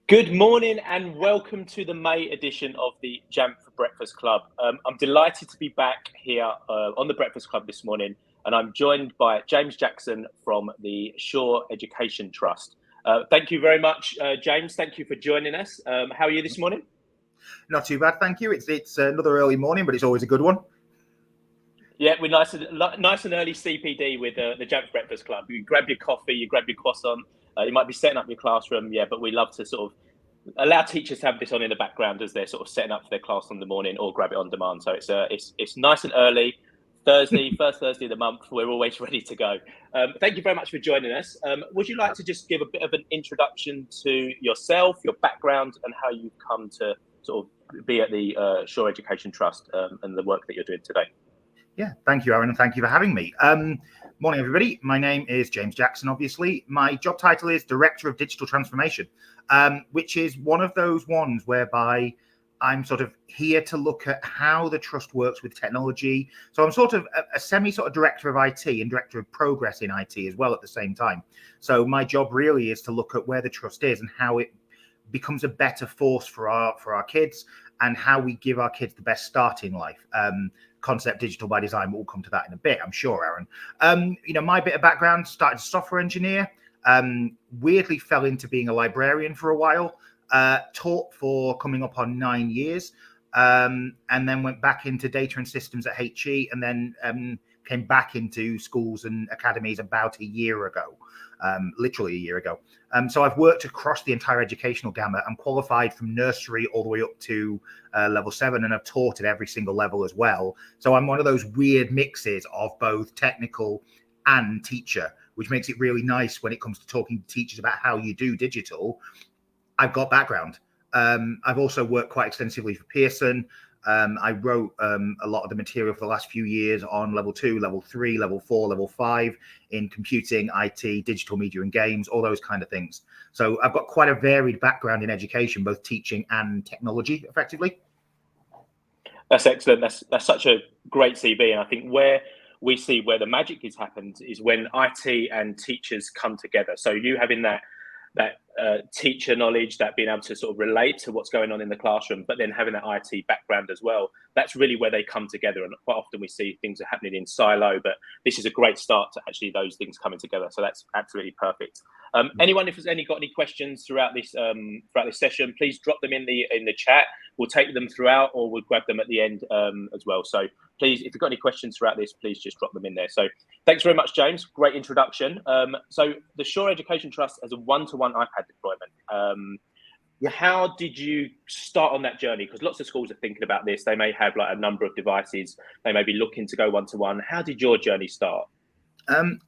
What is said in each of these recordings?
Good morning and welcome to the May edition of the Jamf Breakfast Club. I'm delighted to be back here on the Breakfast Club this morning, and I'm joined by James Jackson from the Shore Education Trust. Thank you very much, James. Thank you for joining us. How are you this morning? Not too bad, thank you. It's another early morning, but it's always a good one. Yeah, we're nice and early CPD with the Jamf Breakfast Club. You grab your coffee, you grab your croissant. You might be setting up your classroom, but we love to sort of allow teachers to have this on in the background as they're sort of setting up for their class in the morning, or grab it on demand. So it's nice and early. Thursday, first Thursday of the month, we're always ready to go. Thank you very much for joining us. Would you like to just give a bit of an introduction to yourself, your background, and how you've come to sort of be at the Shore Education Trust and the work that you're doing today? Yeah, thank you, Aaron, and thank you for having me. Morning, everybody. My name is James Jackson, obviously. My job title is Director of Digital Transformation, which is one of those ones whereby I'm sort of here to look at how the trust works with technology. So I'm sort of a sort of director of IT and director of progress in IT as well at the same time. So my job really is to look at where the trust is and how it becomes a better force for our kids and how we give our kids the best start in life. Concept digital by design, we'll come to that in a bit, I'm sure, Aaron. My bit of background, started as a software engineer, weirdly fell into being a librarian for a while, taught for coming up on 9 years, and then went back into data and systems at HE, and then came back into schools and academies about a year ago, literally a year ago. So I've worked across the entire educational gamut. I'm qualified from nursery all the way up to level 7, and I've taught at every single level as well. So I'm one of those weird mixes of both technical and teacher, which makes it really nice when it comes to talking to teachers about how you do digital. I've got background. I've also worked quite extensively for Pearson. I wrote a lot of the material for the last few years on level 2, level 3, level 4, level 5 in computing, IT, digital media and games, all those kind of things. So I've got quite a varied background in education, both teaching and technology, effectively. That's excellent. That's such a great CV. And I think where we see where the magic is happened is when IT and teachers come together. So you having that teacher knowledge, that being able to sort of relate to what's going on in the classroom, but then having that IT background as well, that's really where they come together. And quite often we see things are happening in silo, but this is a great start to actually those things coming together. So that's absolutely perfect. Anyone, if there's got any questions throughout this session, please drop them in the chat. We'll take them throughout, or we'll grab them at the end as well. So please, if you've got any questions throughout this, please just drop them in there. So thanks very much, James. Great introduction. So the Shore Education Trust has a one-to-one iPad deployment. How did you start on that journey? Because lots of schools are thinking about this. They may have like a number of devices. They may be looking to go one-to-one. How did your journey start?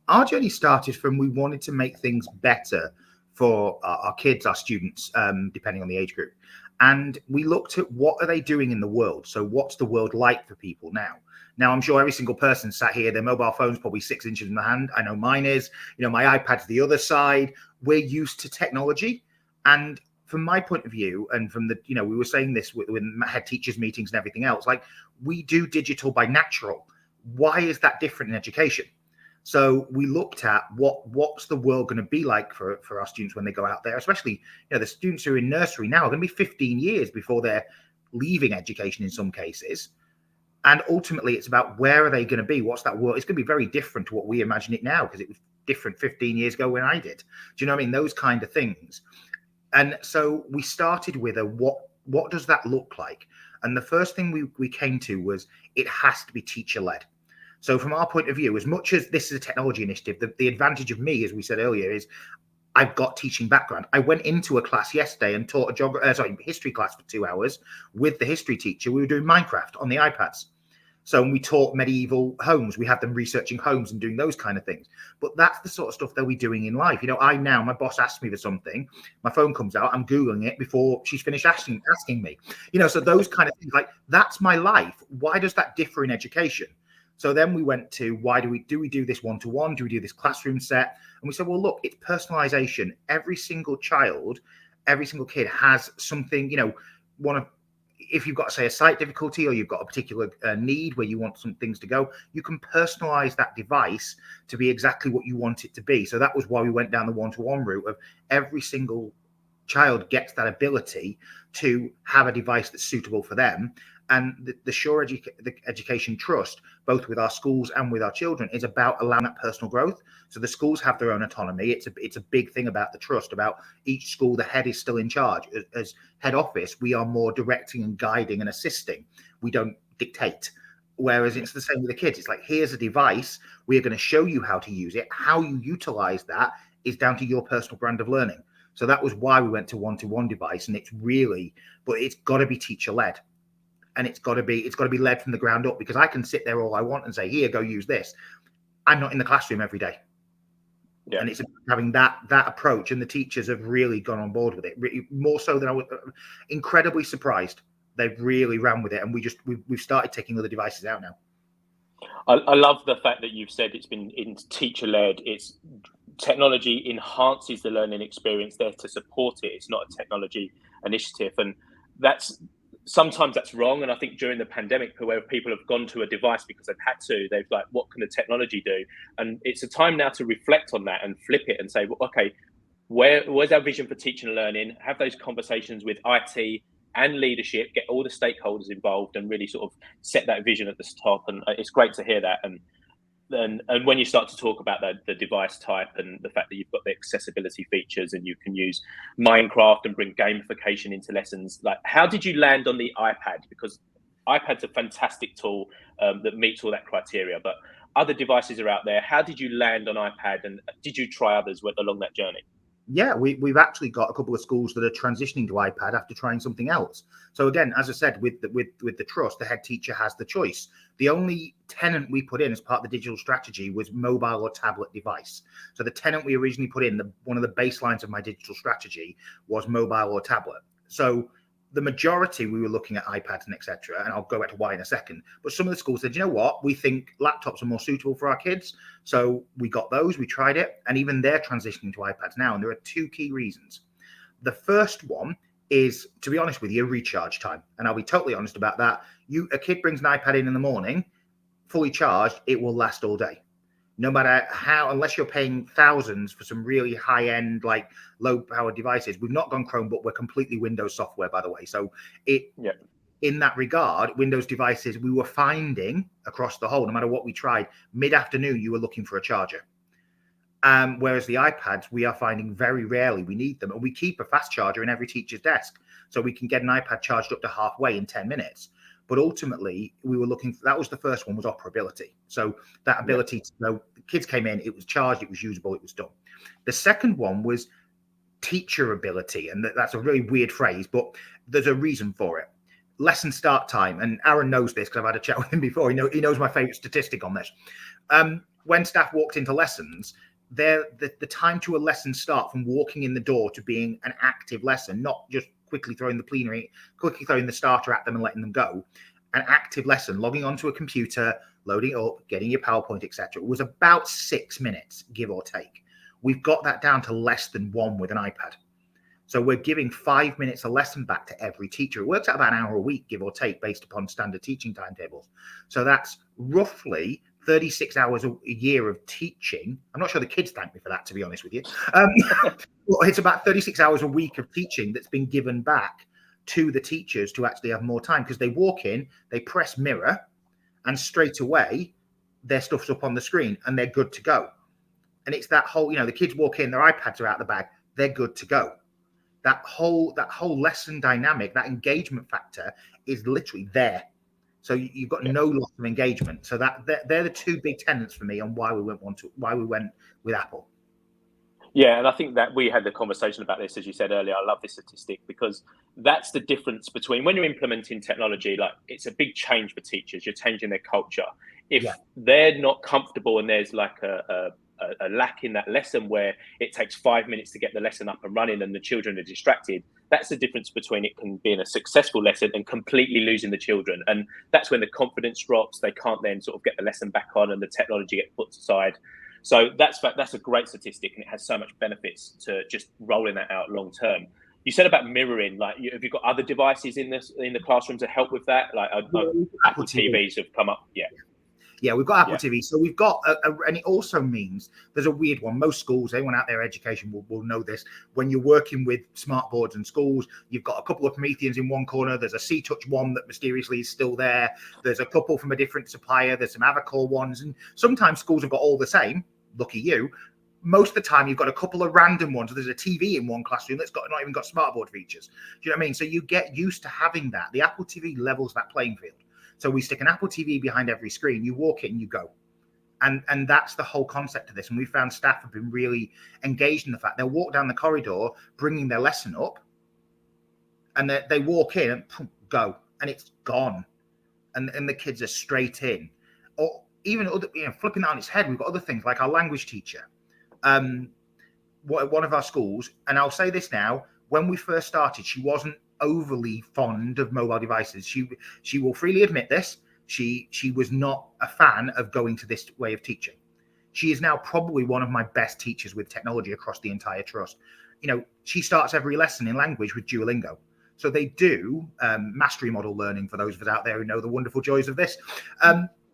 Our journey started from we wanted to make things better for our kids, our students, depending on the age group. And we looked at what are they doing in the world? So what's the world like for people now? Now, I'm sure every single person sat here, their mobile phone's probably 6 inches in the hand. I know mine is. My iPad's the other side. We're used to technology. And from my point of view, and from the, we were saying this when I had teachers' meetings and everything else, like we do digital by natural. Why is that different in education? So we looked at what's the world going to be like for our students when they go out there, especially, the students who are in nursery now are going to be 15 years before they're leaving education in some cases. And ultimately, it's about where are they going to be? What's that world? It's going to be very different to what we imagine it now, because it was different 15 years ago when I did. Do you know what I mean? Those kind of things. And so we started with what does that look like? And the first thing we came to was it has to be teacher-led. So from our point of view, as much as this is a technology initiative, the advantage of me, as we said earlier, is I've got teaching background. I went into a class yesterday and taught a history class for 2 hours with the history teacher. We were doing Minecraft on the iPads. So we taught medieval homes. We had them researching homes and doing those kind of things. But that's the sort of stuff they'll be doing in life. My boss asks me for something, my phone comes out, I'm Googling it before she's finished asking me. So those kind of things, like that's my life. Why does that differ in education? So then we went to why do we do this one-to-one? Do we do this classroom set? And we said, well, look, it's personalization. Every single child, every single kid has something, if you've got, say, a site difficulty or you've got a particular need where you want some things to go, you can personalize that device to be exactly what you want it to be. So that was why we went down the one-to-one route of every single child gets that ability to have a device that's suitable for them. And the Sure the Education Trust, both with our schools and with our children, is about allowing that personal growth. So the schools have their own autonomy. It's a big thing about the trust, about each school, the head is still in charge. As head office, we are more directing and guiding and assisting. We don't dictate. Whereas it's the same with the kids. It's like, here's a device. We are going to show you how to use it. How you utilize that is down to your personal brand of learning. So that was why we went to one-to-one device. And it's got to be teacher-led. And it's got to be led from the ground up, because I can sit there all I want and say, here, go use this. I'm not in the classroom every day. Yeah. And it's having that approach, and the teachers have really gone on board with it, more so than I was. Incredibly surprised. They've really ran with it, and we've started taking other devices out now. I love the fact that you've said it's been teacher-led. It's technology enhances the learning experience there to support it. It's not a technology initiative, and sometimes that's wrong. And I think during the pandemic, where people have gone to a device because they've had to, they've like, what can the technology do? And it's a time now to reflect on that and flip it and say, well, okay, where's our vision for teaching and learning? Have those conversations with IT and leadership, get all the stakeholders involved, and really sort of set that vision at the top. And it's great to hear that. And when you start to talk about the device type and the fact that you've got the accessibility features and you can use Minecraft and bring gamification into lessons, like, how did you land on the iPad? Because iPad's a fantastic tool that meets all that criteria, but other devices are out there. How did you land on iPad, and did you try others along that journey? Yeah, we've actually got a couple of schools that are transitioning to iPad after trying something else. So again, as I said, with the trust, the head teacher has the choice. The only tenant we put in as part of the digital strategy was mobile or tablet device. So the tenant we originally put in, one of the baselines of my digital strategy was mobile or tablet. So the majority, we were looking at iPads and etc. And I'll go back to why in a second. But some of the schools said, you know what, we think laptops are more suitable for our kids. So we got those, we tried it, and even they're transitioning to iPads now. And there are two key reasons. The first one is, to be honest with you, recharge time. And I'll be totally honest about that. A kid brings an iPad in the morning, fully charged, it will last all day. No matter how, unless you're paying thousands for some really high-end, like low-power devices. We've not gone Chrome, but we're completely Windows software, by the way. So in that regard, Windows devices, we were finding across the whole, no matter what we tried, mid-afternoon, you were looking for a charger. Whereas the iPads, we are finding very rarely we need them. And we keep a fast charger in every teacher's desk. So we can get an iPad charged up to halfway in 10 minutes. But ultimately, we were looking for, that was the first one, was operability. So that ability to know, the kids came in, it was charged, it was usable, it was done. The second one was teacher ability. And that's a really weird phrase, but there's a reason for it. Lesson start time. And Aaron knows this because I've had a chat with him before. He knows my favorite statistic on this. When staff walked into lessons, the time to a lesson start from walking in the door to being an active lesson, not just quickly throwing the starter at them and letting them go. An active lesson, logging onto a computer, loading it up, getting your PowerPoint, etc., was about 6 minutes, give or take. We've got that down to less than 1 with an iPad. So we're giving 5 minutes a lesson back to every teacher. It works out about an hour a week, give or take, based upon standard teaching timetables. So that's roughly 36 hours a year of teaching. I'm not sure the kids thank me for that, to be honest with you. Well, it's about 36 hours a week of teaching that's been given back to the teachers to actually have more time, because they walk in, they press mirror, and straight away their stuff's up on the screen and they're good to go. And it's that whole, the kids walk in, their iPads are out the bag, they're good to go. That whole lesson dynamic, that engagement factor is literally there. So you've got no loss of engagement. So they're the two big tenets for me on why we went with Apple. Yeah, and I think that we had the conversation about this, as you said earlier. I love this statistic because that's the difference between when you're implementing technology, like it's a big change for teachers. You're changing their culture. If they're not comfortable and there's like a lack in that lesson where it takes 5 minutes to get the lesson up and running and the children are distracted, that's the difference between it can being a successful lesson and completely losing the children. And that's when the confidence drops. They can't then sort of get the lesson back on and the technology gets put aside. So that's a great statistic, and it has so much benefits to just rolling that out long term. You said about mirroring. Like, have you got other devices in the classroom to help with that? Like, Apple TVs have come up. Yeah, we've got Apple TV. So we've got, and it also means there's a weird one. Most schools, anyone out there education will know this. When you're working with smart boards in schools, you've got a couple of Prometheans in one corner. There's a C-Touch one that mysteriously is still there. There's a couple from a different supplier. There's some Avacor ones. And sometimes schools have got all the same. Lucky you. Most of the time, you've got a couple of random ones. There's a TV in one classroom that's not even got smartboard features. Do you know what I mean? So you get used to having that. The Apple TV levels that playing field. So we stick an Apple TV behind every screen. You walk in, you go. And that's the whole concept of this. And we found staff have been really engaged in the fact they'll walk down the corridor, bringing their lesson up, and they walk in and poof, go, and it's gone. And the kids are straight in. Or even other, flipping that on its head, we've got other things like our language teacher. One of our schools, and I'll say this now, when we first started, she wasn't overly fond of mobile devices. She will freely admit this. She was not a fan of going to this way of teaching. She is now probably one of my best teachers with technology across the entire trust. She starts every lesson in language with Duolingo. So they do mastery model learning, for those of us out there who know the wonderful joys of this.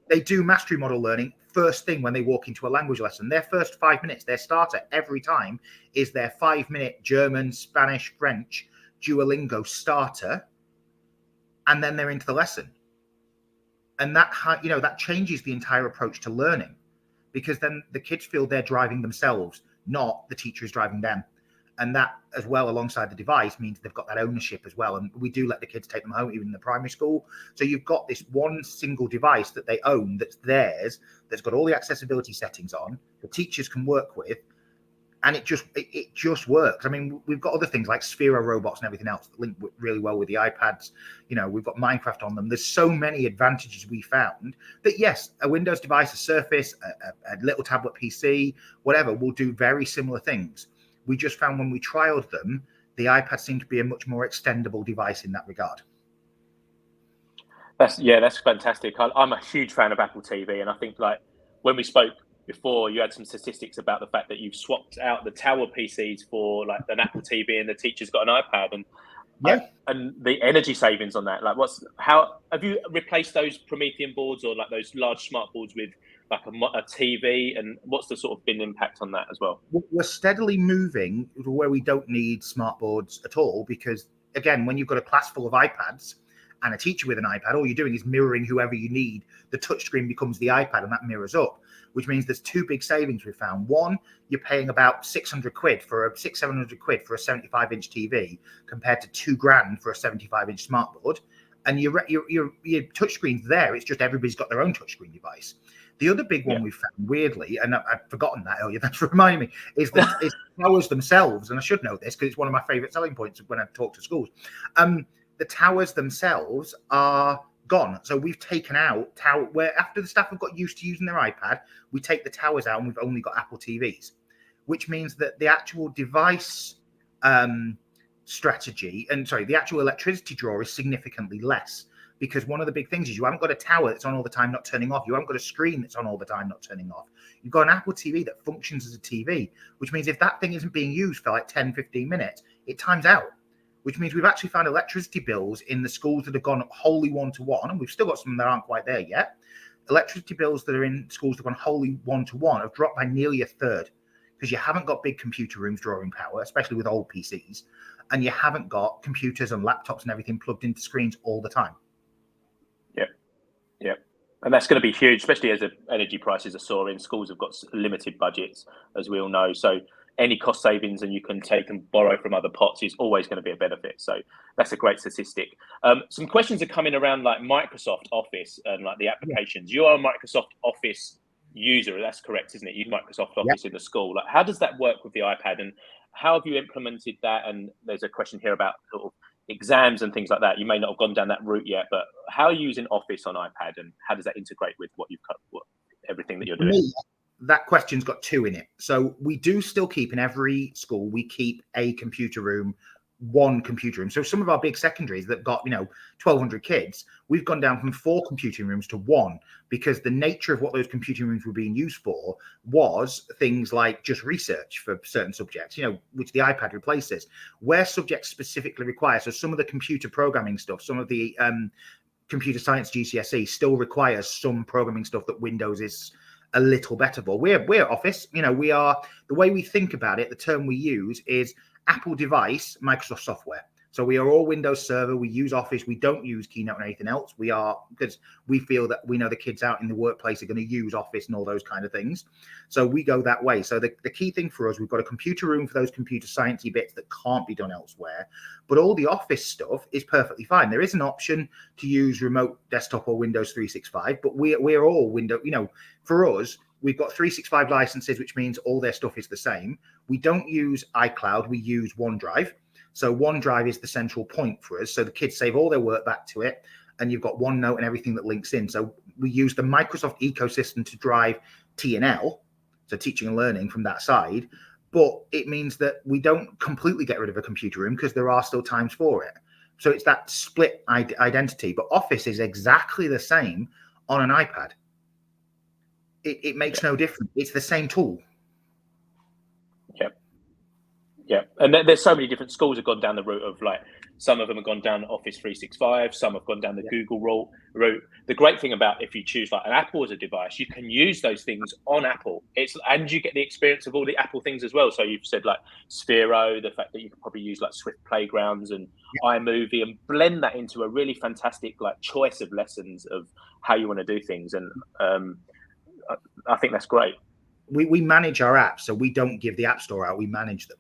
They do mastery model learning first thing when they walk into a language lesson. Their first 5 minutes, their starter every time is their 5-minute German, Spanish, French Duolingo starter, and then they're into the lesson. And that changes the entire approach to learning, because then the kids feel they're driving themselves, not the teacher is driving them. And that as well, alongside the device, means they've got that ownership as well. And we do let the kids take them home, even in the primary school. So you've got this one single device that they own, that's theirs, that's got all the accessibility settings on, the teachers can work with, and it just works. I mean, we've got other things like Sphero robots and everything else that link really well with the iPads. We've got Minecraft on them. There's so many advantages we found that, yes, a Windows device, a Surface, a little tablet PC, whatever, will do very similar things. We just found when we trialed them, the iPad seemed to be a much more extendable device in that regard. That's fantastic. I'm a huge fan of Apple TV, and I think, like, when we spoke before, you had some statistics about the fact that you've swapped out the tower PCs for like an Apple TV, and the teacher's got an iPad, and the energy savings on that. Like, how have you replaced those Promethean boards or like those large smart boards with like a TV, and what's the sort of been impact on that as well? We're steadily moving to where we don't need smart boards at all, because again, when you've got a class full of iPads and a teacher with an iPad, all you're doing is mirroring whoever you need. The touchscreen becomes the iPad, and that mirrors up, which means there's two big savings we found. One, you're paying about 600 quid for a 700 quid for a 75-inch TV compared to $2,000 for a 75-inch smartboard. And your touchscreen's there. It's just everybody's got their own touchscreen device. The other big one we found, weirdly, and I'd forgotten that earlier, that's reminding me, is towers themselves. And I should know this because it's one of my favorite selling points when I talk to schools. The towers themselves are gone. So we've taken out where after the staff have got used to using their iPad, we take the towers out and we've only got Apple TVs, which means that the actual device strategy, the actual electricity draw is significantly less, because one of the big things is you haven't got a tower that's on all the time, not turning off. You haven't got a screen that's on all the time, not turning off. You've got an Apple TV that functions as a TV, which means if that thing isn't being used for like 10, 15 minutes, it times out. Which means we've actually found electricity bills in the schools that have gone wholly one-to-one, and we've still got some that aren't quite there yet. Electricity bills that are in schools that have gone wholly one-to-one have dropped by nearly a third, because you haven't got big computer rooms drawing power, especially with old PCs, and you haven't got computers and laptops and everything plugged into screens all the time. Yep. And that's going to be huge, especially as the energy prices are soaring. Schools have got limited budgets, as we all know. So any cost savings and you can take and borrow from other pots is always going to be a benefit. So that's a great statistic. Some questions are coming around like Microsoft Office and like the applications. You are a Microsoft Office user, that's correct, isn't it? You use Microsoft Office in the school. Like, how does that work with the iPad, and how have you implemented that? And there's a question here about sort of exams and things like that. You may not have gone down that route yet, but how are you using Office on iPad, and how does that integrate with what you've cut, everything that you're doing? That question's got two in it. So we do still keep in every school, we keep a computer room one computer room. So some of our big secondaries that got, 1,200 kids, we've gone down from 4 computing rooms to 1, because the nature of what those computing rooms were being used for was things like just research for certain subjects, which the iPad replaces, where subjects specifically require. So some of the computer programming stuff, some of the computer science GCSE still requires some programming stuff that Windows is a little better for. We're Office, we are, the way we think about it, the term we use is Apple device, Microsoft software. So we are all Windows Server. We use Office. We don't use Keynote or anything else. We are, because we feel that we know the kids out in the workplace are going to use Office and all those kind of things. So we go that way. So the key thing for us, we've got a computer room for those computer sciencey bits that can't be done elsewhere. But all the Office stuff is perfectly fine. There is an option to use remote desktop or Windows 365, but we're all Windows, for us, we've got 365 licenses, which means all their stuff is the same. We don't use iCloud. We use OneDrive. So OneDrive is the central point for us. So the kids save all their work back to it, and you've got OneNote and everything that links in. So we use the Microsoft ecosystem to drive T&L, so teaching and learning from that side. But it means that we don't completely get rid of a computer room, because there are still times for it. So it's that split identity. But Office is exactly the same on an iPad. It makes no difference. It's the same tool. Yeah, and there's so many different schools have gone down the route of, like, some of them have gone down Office 365, some have gone down the Google route. The great thing about, if you choose like an Apple as a device, you can use those things on Apple. And you get the experience of all the Apple things as well. So you've said like Sphero, the fact that you can probably use like Swift Playgrounds and iMovie and blend that into a really fantastic like choice of lessons of how you want to do things. And I think that's great. We manage our apps, so we don't give the App Store out. We manage them.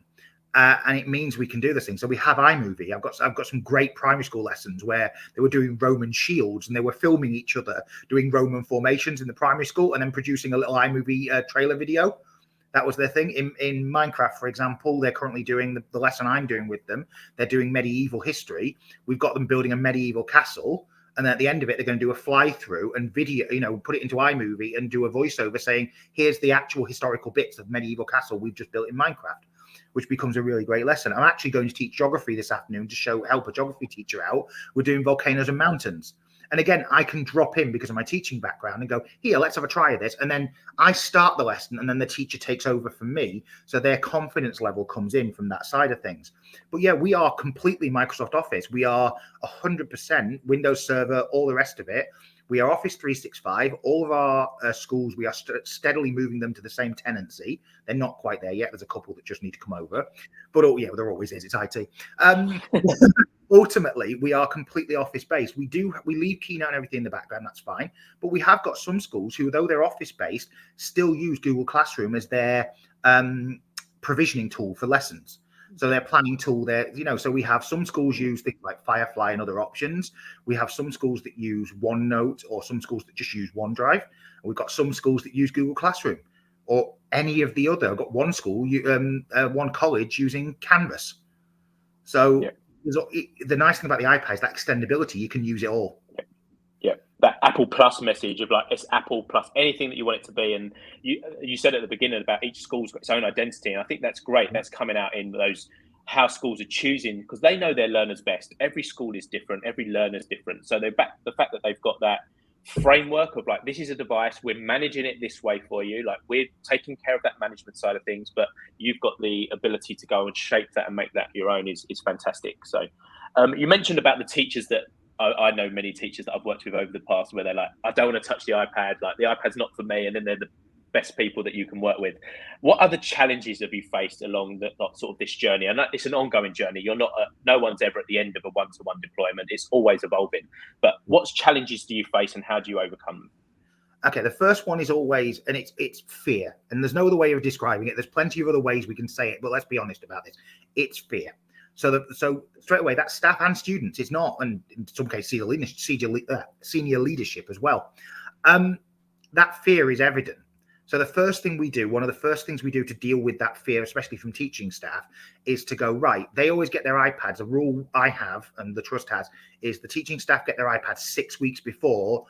And it means we can do this thing. So we have iMovie. I've got some great primary school lessons where they were doing Roman shields, and they were filming each other doing Roman formations in the primary school, and then producing a little iMovie trailer video. That was their thing. In Minecraft, for example, they're currently doing the lesson I'm doing with them. They're doing medieval history. We've got them building a medieval castle. And at the end of it, they're going to do a fly through and video, put it into iMovie and do a voiceover saying, here's the actual historical bits of medieval castle we've just built in Minecraft, which becomes a really great lesson. I'm actually going to teach geography this afternoon to help a geography teacher out. We're doing volcanoes and mountains. And again, I can drop in because of my teaching background and go, here, let's have a try of this. And then I start the lesson, and then the teacher takes over from me. So their confidence level comes in from that side of things. But yeah, we are completely Microsoft Office. We are 100% Windows Server, all the rest of it. We are Office 365. All of our schools, we are steadily moving them to the same tenancy. They're not quite there yet. There's a couple that just need to come over. But there always is. It's IT. Ultimately, we are completely Office-based. We leave Keynote and everything in the background. That's fine. But we have got some schools who, though they're Office-based, still use Google Classroom as their provisioning tool for lessons. So their planning tool there, so we have some schools use things like Firefly and other options. We have some schools that use OneNote, or some schools that just use OneDrive. And we've got some schools that use Google Classroom or any of the other. I've got one school, one college using Canvas. So the nice thing about the iPad is that extendability. You can use it all. Yeah, that Apple Plus message of like, it's Apple Plus, anything that you want it to be. And you said at the beginning about each school's got its own identity, and I think that's great. That's coming out in those how schools are choosing, because they know their learners best. Every school is different, every learner is different. So the fact that they've got that framework of like, this is a device, we're managing it this way for you, like we're taking care of that management side of things, but you've got the ability to go and shape that and make that your own is fantastic. So you mentioned about the teachers that I know many teachers that I've worked with over the past where they're like, I don't want to touch the iPad, like the iPad's not for me, and then they're the best people that you can work with. What other challenges have you faced along sort of this journey? And it's an ongoing journey. You're not no one's ever at the end of a one-to-one deployment. It's always evolving. But what challenges do you face, and how do you overcome them? Okay, the first one is always, and it's fear. And there's no other way of describing it. There's plenty of other ways we can say it, but let's be honest about this. It's fear. So straight away, that's staff and students. It's not, and in some cases, senior leadership as well. That fear is evident. So the first thing we do, one of the first things we do to deal with that fear, especially from teaching staff, is to go, right, they always get their iPads. A rule I have, and the trust has, is the teaching staff get their iPads 6 weeks before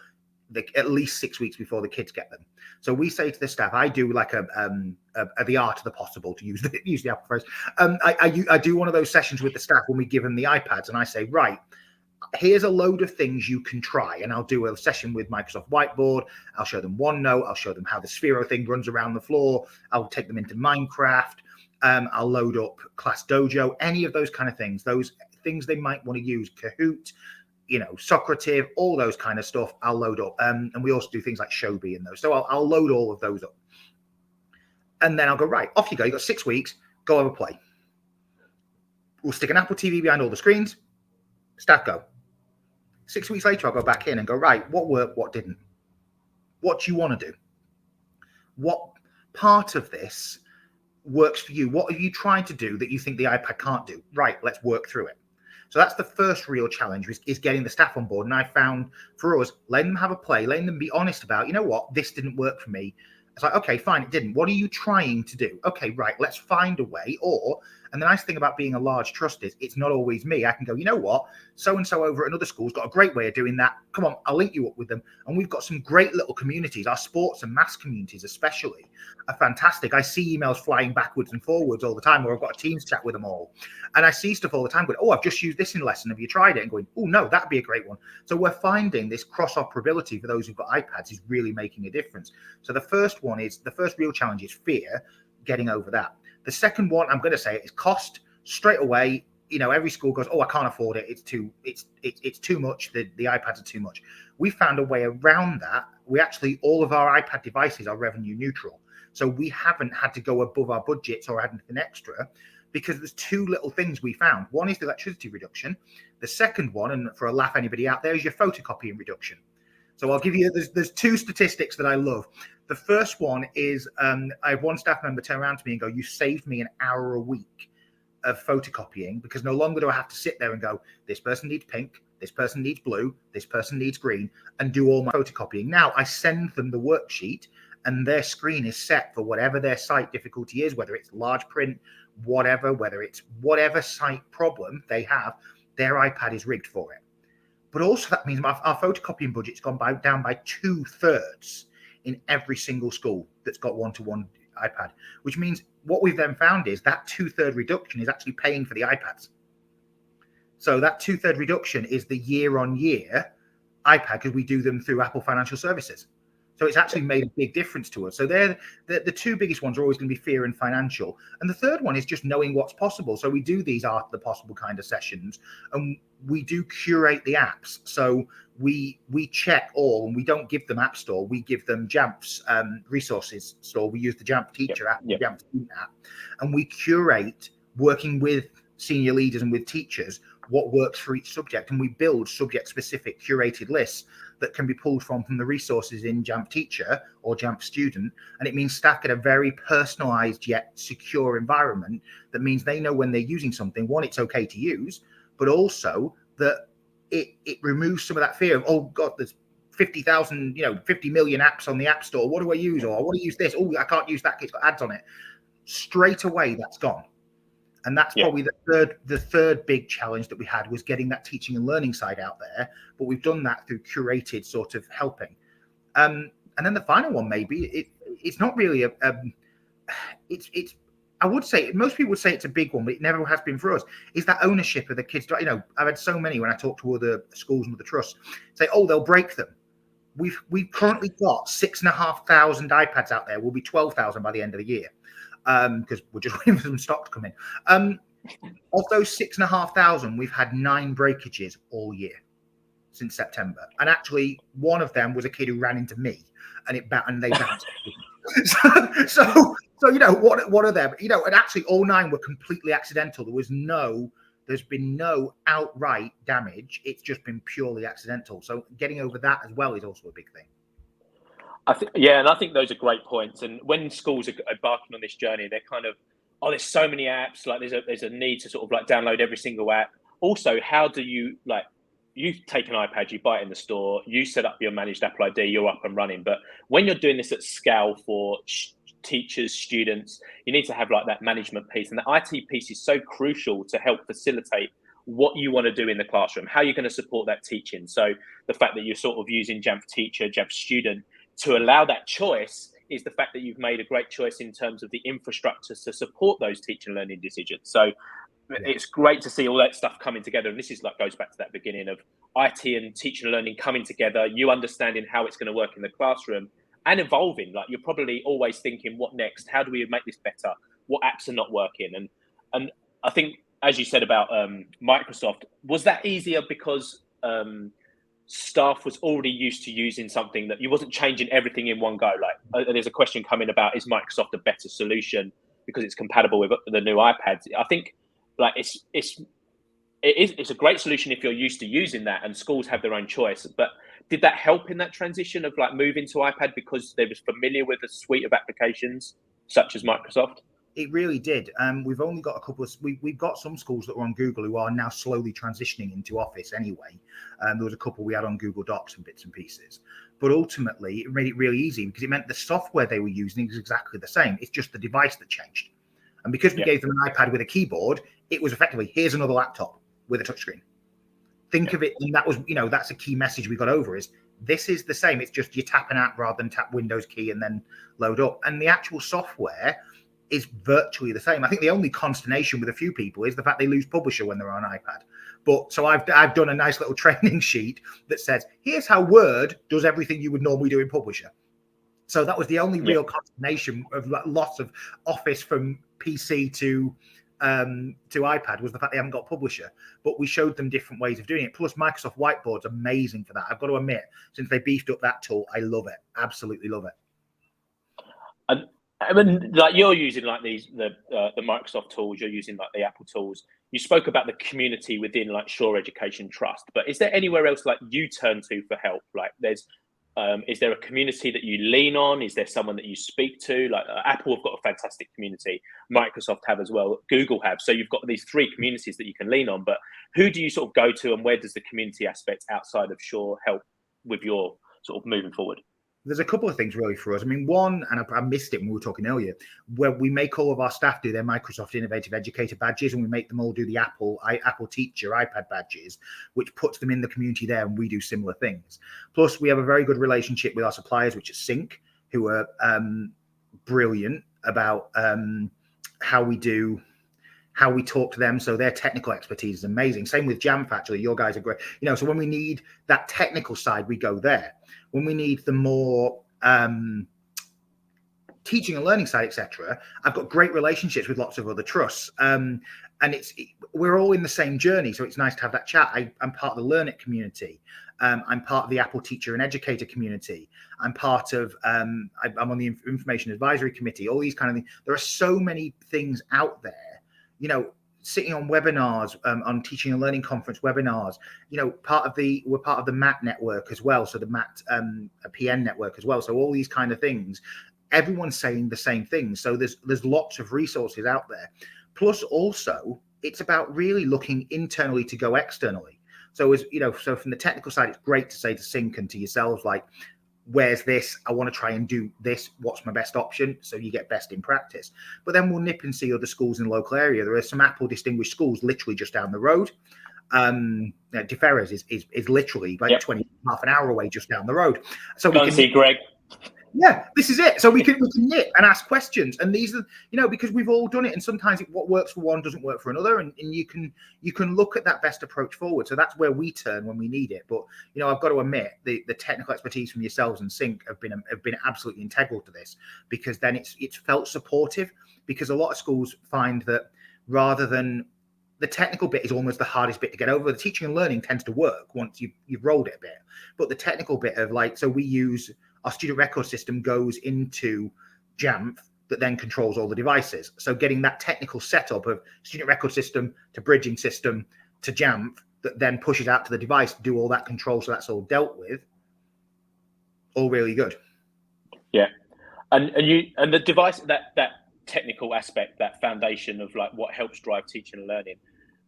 at least 6 weeks before the kids get them. So we say to the staff, I do like the art of the possible, to use the Apple phrase. I do one of those sessions with the staff when we give them the iPads, and I say, right, here's a load of things you can try. And I'll do a session with Microsoft Whiteboard. I'll show them OneNote. I'll show them how the Sphero thing runs around the floor. I'll take them into Minecraft. I'll load up Class Dojo, any of those kind of things, those things they might want to use, Kahoot, Socrative, all those kind of stuff, I'll load up. And we also do things like Shobi and those. So I'll load all of those up. And then I'll go, right, off you go. You've got 6 weeks. Go have a play. We'll stick an Apple TV behind all the screens. Staff go. 6 weeks later, I'll go back in and go, right, what worked, what didn't? What do you want to do? What part of this works for you? What are you trying to do that you think the iPad can't do? Right, let's work through it. So that's the first real challenge, is getting the staff on board. And I found for us, letting them have a play, letting them be honest about, you know what, this didn't work for me. It's like, okay, fine, it didn't. What are you trying to do? Okay, right, let's find a way. And the nice thing about being a large trust is it's not always me. I can go, you know what, so-and-so over at another school's got a great way of doing that. Come on, I'll link you up with them. And we've got some great little communities. Our sports and maths communities especially are fantastic. I see emails flying backwards and forwards all the time, or I've got a Teams chat with them all. And I see stuff all the time going, oh, I've just used this in a lesson. Have you tried it? And going, oh, no, that'd be a great one. So we're finding this cross-operability for those who've got iPads is really making a difference. So the first real challenge is fear, getting over that. The second one, I'm going to say, is cost. Straight away, every school goes, oh, I can't afford it. It's too much. The iPads are too much. We found a way around that. All of our iPad devices are revenue neutral. So we haven't had to go above our budgets or add anything extra, because there's two little things we found. One is the electricity reduction. The second one, and for a laugh anybody out there, is your photocopying reduction. So I'll give you, there's two statistics that I love. The first one is I have one staff member turn around to me and go, you saved me an hour a week of photocopying, because no longer do I have to sit there and go, this person needs pink, this person needs blue, this person needs green, and do all my photocopying. Now I send them the worksheet and their screen is set for whatever their site difficulty is, whether it's large print, whether it's whatever site problem they have, their iPad is rigged for it. But also that means our photocopying budget's gone down by 2/3 in every single school that's got one-to-one iPad, which means what we've then found is that 2/3 reduction is actually paying for the iPads. So that 2/3 reduction is the year-on-year iPad, because we do them through Apple Financial Services. So it's actually made a big difference to us. So they're the two biggest ones are always going to be fear and financial. And the third one is just knowing what's possible. So we do these art of the possible kind of sessions, and we do curate the apps. So we check all, and we don't give them App Store. We give them Jamf's resources store. We use the Jamf Teacher app, the Jamf Student app, and we curate, working with senior leaders and with teachers, what works for each subject. And we build subject-specific curated lists that can be pulled from the resources in Jamf Teacher or Jamf Student. And it means staff get a very personalized yet secure environment that means they know when they're using something, one, it's okay to use, but also that it removes some of that fear of, oh God, there's 50,000, 50 million apps on the App Store. What do I use? Or I want to use this. Oh, I can't use that. It's got ads on it. Straight away, that's gone. And that's probably the third big challenge that we had, was getting that teaching and learning side out there. But we've done that through curated sort of helping. And then the final one, maybe it's not really it's I would say, most people would say it's a big one, but it never has been for us, is that ownership of the kids. I've had so many when I talk to other schools and other trusts say, oh, they'll break them. We've currently got 6,500 iPads out there. We'll be 12,000 by the end of the year, because we're just waiting for some stock to come in. Of those 6,500, we've had 9 breakages all year since September. And actually, one of them was a kid who ran into me, and they bounced. so what are them? And actually, all 9 were completely accidental. There's been no outright damage. It's just been purely accidental. So getting over that as well is also a big thing. And I think those are great points. And when schools are embarking on this journey, they're kind of, oh, there's so many apps. Like there's a need to sort of like download every single app. Also, how do you you take an iPad, you buy it in the store, you set up your managed Apple ID, you're up and running. But when you're doing this at scale for teachers, students, you need to have like that management piece. And the IT piece is so crucial to help facilitate what you want to do in the classroom, how you're going to support that teaching. So the fact that you're sort of using Jamf Teacher, Jamf Student to allow that choice is the fact that you've made a great choice in terms of the infrastructure to support those teaching and learning decisions. So it's great to see all that stuff coming together. And this is like goes back to that beginning of IT and teaching and learning coming together, you understanding how it's going to work in the classroom and evolving. Like you're probably always thinking, what next? How do we make this better? What apps are not working? And I think, as you said about Microsoft, was that easier because staff was already used to using something that you wasn't changing everything in one go? Like there's a question coming about, is Microsoft a better solution because it's compatible with the new iPads? I think like it's a great solution if you're used to using that, and schools have their own choice. But did that help in that transition of like moving to iPad because they was familiar with a suite of applications such as Microsoft? It really did. We've only got a couple of, we've got some schools that were on Google who are now slowly transitioning into Office anyway. There was a couple we had on Google Docs and bits and pieces. But ultimately, it made it really easy because it meant the software they were using is exactly the same. It's just the device that changed. And because we gave them an iPad with a keyboard, it was effectively, here's another laptop with a touchscreen. Think of it, and that was, that's a key message we got over is this is the same. It's just you tap an app rather than tap Windows key and then load up. And the actual software is virtually the same. I think the only consternation with a few people is the fact they lose Publisher when they're on iPad. But so I've done a nice little training sheet that says, here's how Word does everything you would normally do in Publisher. So that was the only real consternation of loss of Office from PC to iPad was the fact they haven't got Publisher. But we showed them different ways of doing it. Plus, Microsoft Whiteboard's amazing for that. I've got to admit, since they beefed up that tool, I love it. Absolutely love it. And I mean, like you're using like the Microsoft tools, you're using like the Apple tools. You spoke about the community within like Sure Education Trust, but is there anywhere else like you turn to for help? Like is there a community that you lean on? Is there someone that you speak to? Like Apple have got a fantastic community, Microsoft have as well, Google have. So you've got these three communities that you can lean on, but who do you sort of go to and where does the community aspect outside of Sure help with your sort of moving forward? There's a couple of things really for us. I mean, one, and I missed it when we were talking earlier, where we make all of our staff do their Microsoft Innovative Educator badges, and we make them all do the Apple Teacher iPad badges, which puts them in the community there, and we do similar things. Plus, we have a very good relationship with our suppliers, which is Sync, who are brilliant about how we talk to them. So their technical expertise is amazing. Same with Jamf, actually. Your guys are great. So when we need that technical side, we go there. When we need the more teaching and learning side, etc., I've got great relationships with lots of other trusts. And we're all in the same journey. So it's nice to have that chat. I'm part of the Learn It community. I'm part of the Apple Teacher and Educator community. I'm part of, I'm on the Information Advisory Committee, all these kind of things. There are so many things out there. Sitting on webinars, on teaching and learning conference webinars, we're part of the MAT network as well. So the MAT PN network as well. So all these kind of things, everyone's saying the same thing. So there's lots of resources out there. Plus also it's about really looking internally to go externally. So so from the technical side, it's great to say to Sync and to yourselves, like, where's this? I want to try and do this. What's my best option? So you get best in practice. But then we'll nip and see other schools in the local area. There are some Apple distinguished schools literally just down the road. DeFerres is literally like 20, half an hour away just down the road. So we can see Greg. Yeah, this is it. So we can nip and ask questions, and these are because we've all done it, and sometimes what works for one doesn't work for another, and you can look at that best approach forward. So that's where we turn when we need it. But I've got to admit the technical expertise from yourselves and Sync have been absolutely integral to this, because then it's felt supportive, because a lot of schools find that rather than the technical bit is almost the hardest bit to get over. The teaching and learning tends to work once you've rolled it a bit, but the technical bit of so we use our student record system goes into Jamf that then controls all the devices. So getting that technical setup of student record system to bridging system to Jamf that then pushes out to the device to do all that control, so that's all dealt with, all really good. Yeah, and the device, that technical aspect, that foundation of like what helps drive teaching and learning.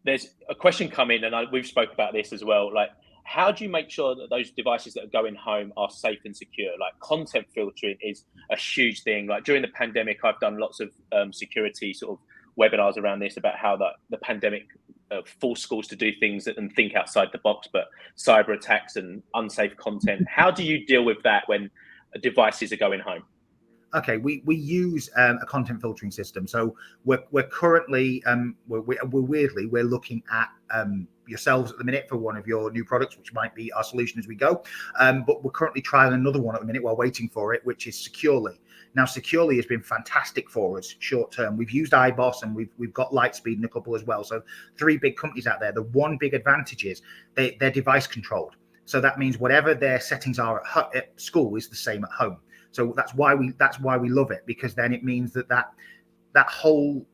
There's a question coming, and we've spoke about this as well. Like, how do you make sure that those devices that are going home are safe and secure? Like, content filtering is a huge thing. Like during the pandemic, I've done lots of security sort of webinars around this, about how the pandemic force schools to do things and think outside the box, but cyber attacks and unsafe content. How do you deal with that when devices are going home? Okay, we use a content filtering system. So we're currently we're looking at yourselves at the minute for one of your new products, which might be our solution as we go. But we're currently trialing another one at the minute while waiting for it, which is Securely. Now, Securely has been fantastic for us short term. We've used iBoss and we've got Lightspeed and a couple as well. So 3 big companies out there. The one big advantage is they're device controlled. So that means whatever their settings are at school is the same at home. So that's why we love it, because then it means that whole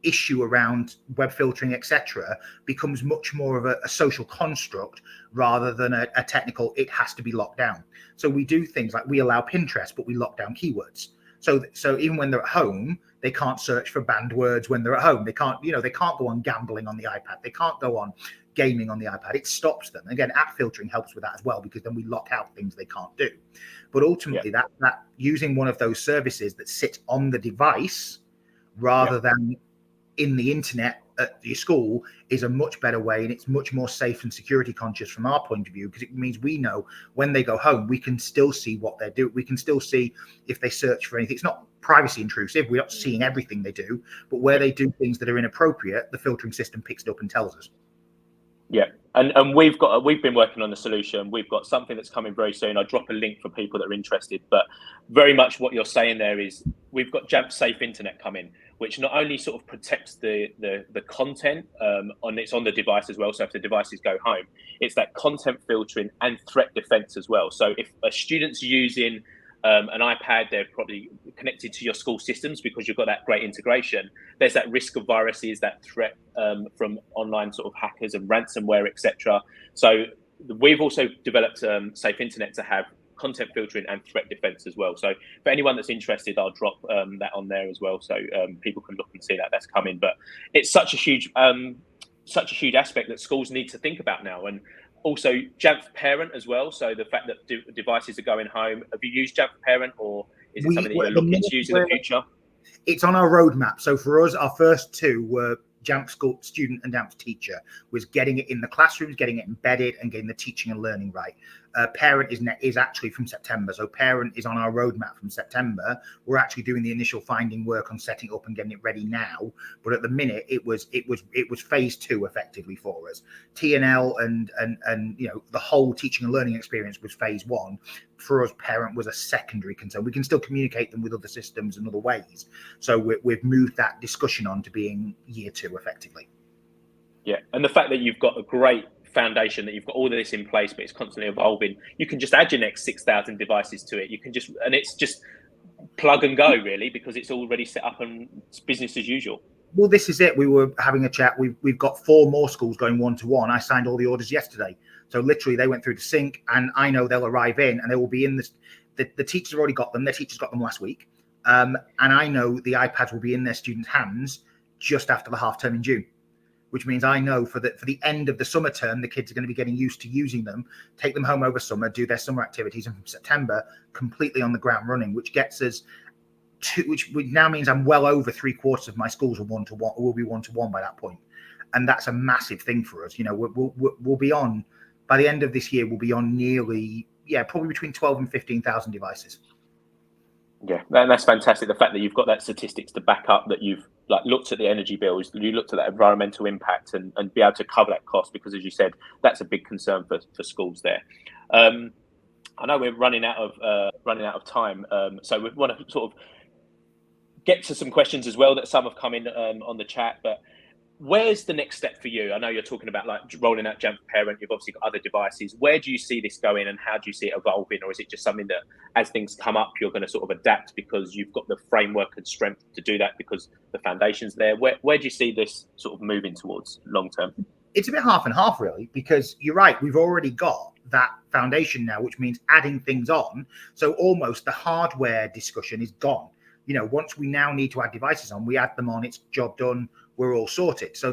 issue around web filtering, etc., becomes much more of a social construct rather than a technical. It has to be locked down. So we do things like we allow Pinterest, but we lock down keywords. So even when they're at home, they can't search for banned words when they're at home. They can't go on gambling on the iPad. They can't go on gaming on the iPad. It stops them. Again, app filtering helps with that as well, because then we lock out things they can't do. But ultimately, that using one of those services that sit on the device rather than in the internet at your school is a much better way, and it's much more safe and security conscious from our point of view, because it means we know when they go home, we can still see what they're doing. We can still see if they search for anything. It's not privacy intrusive. We're not seeing everything they do, but where they do things that are inappropriate, the filtering system picks it up and tells us. Yeah, and we've been working on the solution. We've got something that's coming very soon. I'll drop a link for people that are interested. But very much what you're saying there is we've got Jamf Safe Internet coming, which not only sort of protects the content it's on the device as well. So if the devices go home, it's that content filtering and threat defense as well. So if a student's using an iPad, they're probably connected to your school systems because you've got that great integration. There's that risk of viruses, that threat from online sort of hackers and ransomware, etc. So we've also developed Safe Internet to have content filtering and threat defense as well. So for anyone that's interested, I'll drop that on there as well, so people can look and see that's coming. But it's such a huge aspect that schools need to think about now. And also Jamf Parent as well. So the fact that devices are going home. Have you used Jamf Parent, or is it something that you're looking to use in the future? It's on our roadmap. So for us, our first 2 were Jamf School Student and Jamf Teacher, was getting it in the classrooms, getting it embedded, and getting the teaching and learning right. Parent is actually from September. So Parent is on our roadmap from September. We're actually doing the initial finding work on setting up and getting it ready now. But at the minute, it was phase 2 effectively for us. TNL and the whole teaching and learning experience was phase 1. For us, Parent was a secondary concern. We can still communicate them with other systems and other ways. So we've moved that discussion on to being year 2 effectively. Yeah, and the fact that you've got a great foundation, that you've got all of this in place, but it's constantly evolving. You can just add your next 6,000 devices to it. You can it's just plug and go, really, because it's already set up and it's business as usual. Well, this is it. We were having a chat. We've got 4 more schools going 1-to-1. I signed all the orders yesterday. So literally they went through to sync, and I know they'll arrive in and they will be in this. The teachers have already got them. Their teachers got them last week. And I know the iPads will be in their students' hands just after the half term in June, which means I know for the end of the summer term, the kids are going to be getting used to using them, take them home over summer, do their summer activities, and from September, completely on the ground running, which gets us which now means I'm well over 3/4 of my schools are 1-to-1, or will be 1-to-1 by that point. And that's a massive thing for us. We'll be on, by the end of this year, we'll be on nearly, probably between 12 and 15,000 devices. Yeah, and that's fantastic. The fact that you've got that statistics to back up that you've looked at the energy bills, you looked at that environmental impact, and be able to cover that cost, because as you said, that's a big concern for schools there. I know we're running out of time, so we want to sort of get to some questions as well that some have come in on the chat. But where's the next step for you? I know you're talking about rolling out Jamf Parent. You've obviously got other devices. Where do you see this going, and how do you see it evolving? Or is it just something that as things come up, you're going to sort of adapt because you've got the framework and strength to do that because the foundation's there? Where do you see this sort of moving towards long term? It's a bit half and half, really, because you're right. We've already got that foundation now, which means adding things on. So almost the hardware discussion is gone. Once we now need to add devices on, we add them on, it's job done, we're all sorted. So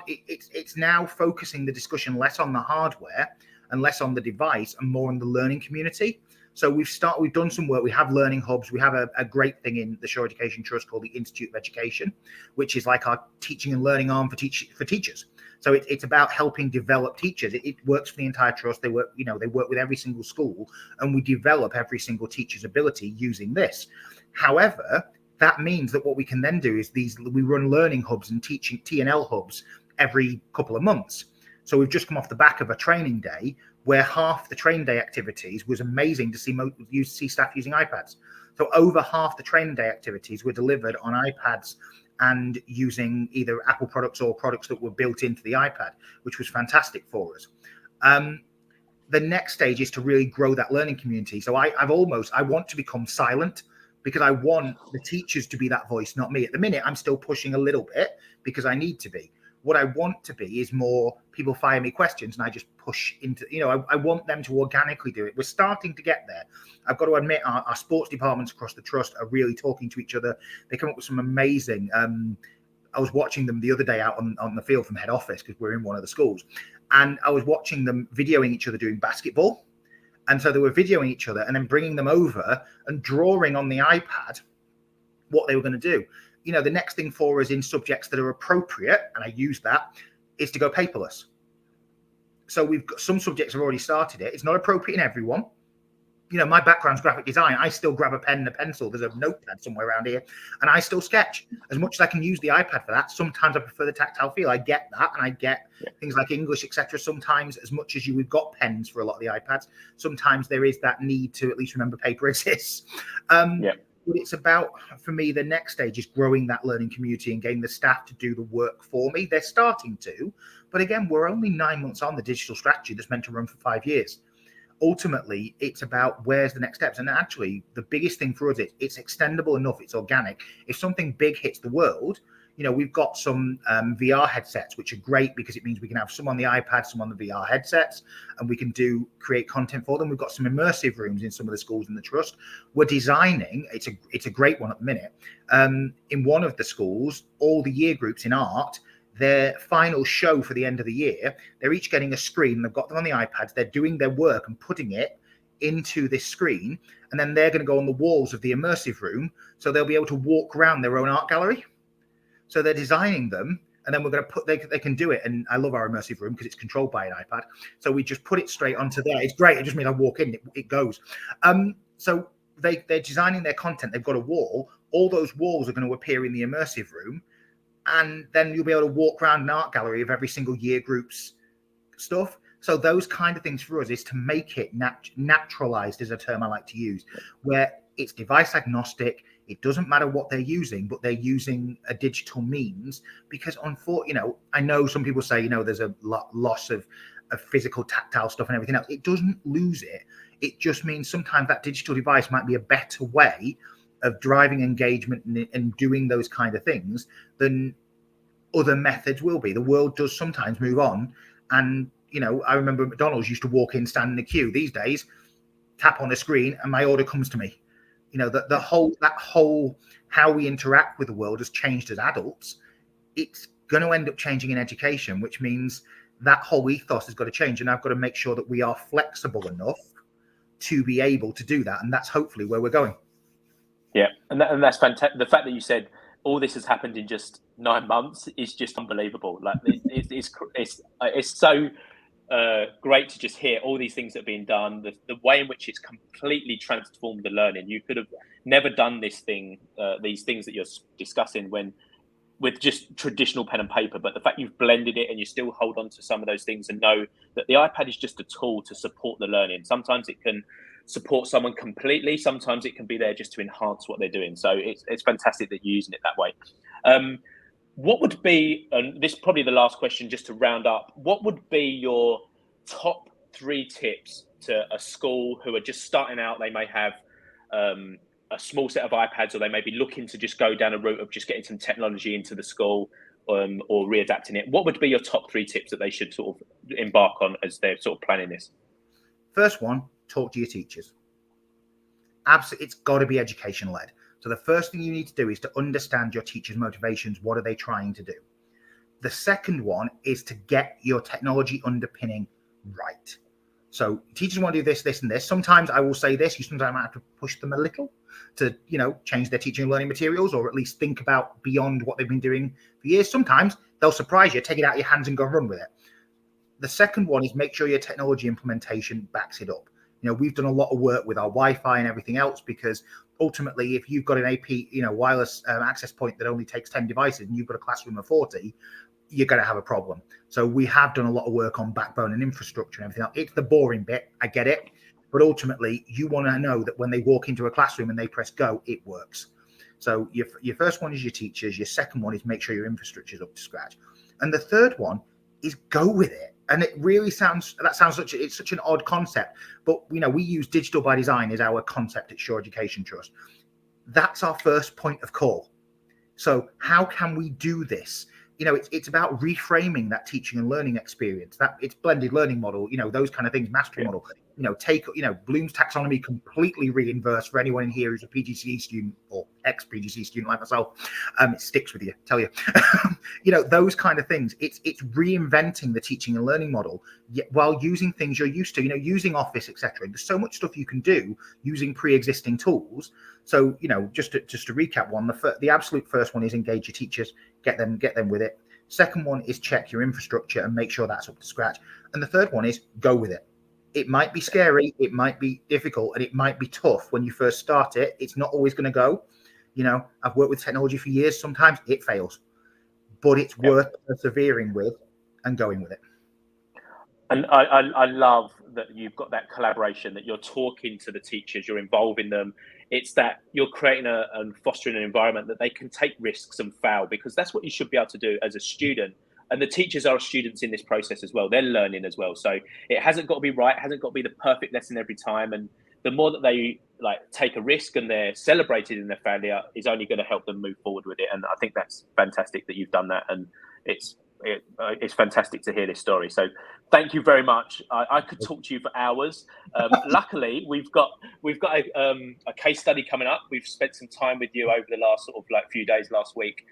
it's now focusing the discussion less on the hardware and less on the device and more on the learning community. So we've done some work. We have learning hubs. We have a great thing in the Shaw Education Trust called the Institute of Education, which is like our teaching and learning arm for teachers. So it's about helping develop teachers. It works for the entire trust. They work with every single school, and we develop every single teacher's ability using this. However, that means that what we can then do is we run learning hubs and teaching T&L hubs every couple of months. So we've just come off the back of a training day where half the training day activities was amazing to see staff using iPads. So over half the training day activities were delivered on iPads and using either Apple products or products that were built into the iPad, which was fantastic for us. The next stage is to really grow that learning community. So I want to become silent because I want the teachers to be that voice, not me. At the minute, I'm still pushing a little bit because I need to be. What I want to be is more people fire me questions and I just push into, I want them to organically do it. We're starting to get there. I've got to admit our sports departments across the trust are really talking to each other. They come up with some amazing, I was watching them the other day out on the field from head office because we're in one of the schools. And I was watching them videoing each other doing basketball. And so they were videoing each other and then bringing them over and drawing on the iPad what they were going to do. The next thing for us in subjects that are appropriate, and I use that, is to go paperless. So we've got some subjects have already started it. It's not appropriate in everyone. My background's graphic design. I still grab a pen and a pencil. There's a notepad somewhere around here, and I still sketch. As much as I can use the iPad for that, sometimes I prefer the tactile feel. I get that, and I get things like English, etc. Sometimes, as much as we've got pens for a lot of the iPads, sometimes there is that need to at least remember paper exists. But it's about, for me, the next stage is growing that learning community and getting the staff to do the work for me. They're starting to, but again, we're only 9 months on the digital strategy that's meant to run for 5 years. Ultimately, it's about where's the next steps. And actually, the biggest thing for us is it's extendable enough, it's organic. If something big hits the world, we've got some VR headsets, which are great because it means we can have some on the iPad, some on the VR headsets, and we can create content for them. We've got some immersive rooms in some of the schools in the trust. We're designing, it's a great one at the minute. In one of the schools, all the year groups in art, their final show for the end of the year, they're each getting a screen. They've got them on the iPads. They're doing their work and putting it into this screen, and then they're going to go on the walls of the immersive room, so they'll be able to walk around their own art gallery. So they're designing them, and then we're going to they can do it. And I love our immersive room because it's controlled by an iPad. So we just put it straight onto there. It's great. It just means I walk in, it goes. So they're designing their content. They've got a wall. All those walls are going to appear in the immersive room. And then you'll be able to walk around an art gallery of every single year group's stuff. So those kind of things for us is to make it naturalized, is a term I like to use, where it's device agnostic. It doesn't matter what they're using, but they're using a digital means because, I know some people say, there's a loss of physical tactile stuff and everything else. It doesn't lose it. It just means sometimes that digital device might be a better way of driving engagement and doing those kind of things than other methods will be. The world does sometimes move on. And, I remember McDonald's used to walk in, stand in the queue. These days, tap on a screen and my order comes to me. That whole how we interact with the world has changed as adults. It's going to end up changing in education, which means that whole ethos has got to change. And I've got to make sure that we are flexible enough to be able to do that. And that's hopefully where we're going. Yeah, and that's fantastic. The fact that you said all this has happened in just 9 months is just unbelievable. Like it's so great to just hear all these things that are being done. The way in which it's completely transformed the learning. You could have never done these things that you're discussing with just traditional pen and paper. But the fact you've blended it and you still hold on to some of those things and know that the iPad is just a tool to support the learning. Sometimes it can support someone completely. Sometimes it can be there just to enhance what they're doing. So it's fantastic that you're using it that way. What would be, and this is probably the last question just to round up, what would be your top 3 tips to a school who are just starting out? They may have a small set of iPads, or they may be looking to just go down a route of just getting some technology into the school or readapting it. What would be your top 3 tips that they should sort of embark on as they're sort of planning this? First one, talk to your teachers. Absolutely, it's got to be education led. So the first thing you need to do is to understand your teacher's motivations. What are they trying to do? The second one is to get your technology underpinning right. So teachers want to do this, this, and this. Sometimes I will say this. You sometimes might have to push them a little to, change their teaching and learning materials, or at least think about beyond what they've been doing for years. Sometimes they'll surprise you, take it out of your hands and go run with it. The second one is make sure your technology implementation backs it up. We've done a lot of work with our Wi-Fi and everything else, because ultimately, if you've got an AP, wireless access point that only takes 10 devices and you've got a classroom of 40, you're going to have a problem. So we have done a lot of work on backbone and infrastructure and everything else. It's the boring bit. I get it. But ultimately, you want to know that when they walk into a classroom and they press go, it works. So your first one is your teachers. Your second one is make sure your infrastructure is up to scratch. And the third one is go with it. And it really sounds such an odd concept, but we use digital by design as our concept at Sure Education Trust. That's our first point of call. So how can we do this? It's about reframing that teaching and learning experience. That it's blended learning model, those kind of things, mastery model. Take Bloom's taxonomy completely reinverse for anyone in here who's a PGCE student or ex-PGCE student like myself. It sticks with you, tell you. Those kind of things. It's reinventing the teaching and learning model while using things you're used to. Using Office, etc. There's so much stuff you can do using pre-existing tools. So just to recap, the absolute first one is engage your teachers, get them with it. Second one is check your infrastructure and make sure that's up to scratch. And the third one is go with it. It might be scary, it might be difficult, and it might be tough when you first start it. It's not always going to go. I've worked with technology for years. Sometimes it fails, but it's worth persevering with and going with it. And I love that you've got that collaboration, that you're talking to the teachers, you're involving them. It's that you're creating and fostering an environment that they can take risks and fail, because that's what you should be able to do as a student. And the teachers are students in this process as well. They're learning as well. So it hasn't got to be right. It hasn't got to be the perfect lesson every time. And the more that they take a risk and they're celebrated in their failure is only going to help them move forward with it. And I think that's fantastic that you've done that. And it's fantastic to hear this story. So thank you very much. I could talk to you for hours. Luckily, we've got a case study coming up. We've spent some time with you over the last few days last week.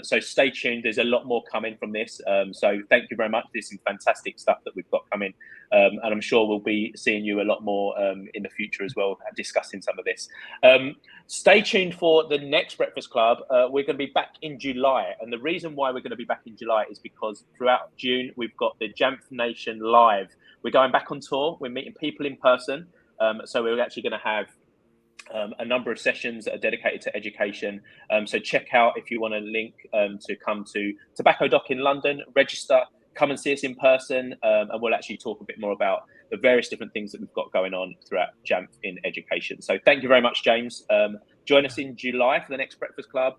So stay tuned. There's a lot more coming from this. So thank you very much. This is fantastic stuff that we've got coming. And I'm sure we'll be seeing you a lot more in the future as well, discussing some of this. Stay tuned for the next Breakfast Club. We're going to be back in July. And the reason why we're going to be back in July is because throughout June, we've got the Jamf Nation Live. We're going back on tour. We're meeting people in person. So we're actually going to have a number of sessions that are dedicated to education. So check out if you want a link to come to Tobacco Dock in London, register, come and see us in person, and we'll actually talk a bit more about the various different things that we've got going on throughout Jamf in education. So thank you very much, James. Join us in July for the next Breakfast Club.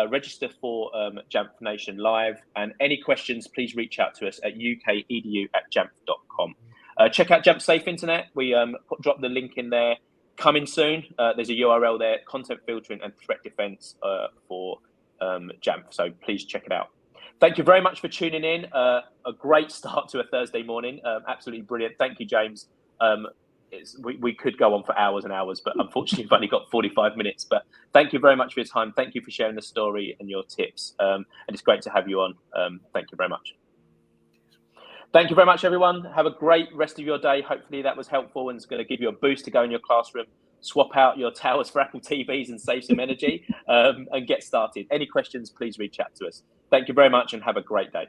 Register for Jamf Nation Live, and any questions, please reach out to us at ukedu@jamf.com. Check out Jamf Safe Internet. We drop the link in there. Coming soon. There's a URL there, content filtering and threat defense for Jamf. So please check it out. Thank you very much for tuning in. A great start to a Thursday morning. Absolutely brilliant. Thank you, James. We could go on for hours and hours, but unfortunately, we've only got 45 minutes. But thank you very much for your time. Thank you for sharing the story and your tips. And it's great to have you on. Thank you very much. Thank you very much, everyone. Have a great rest of your day. Hopefully that was helpful and it's going to give you a boost to go in your classroom. Swap out your towers for Apple TVs and save some energy and get started. Any questions, please reach out to us. Thank you very much and have a great day.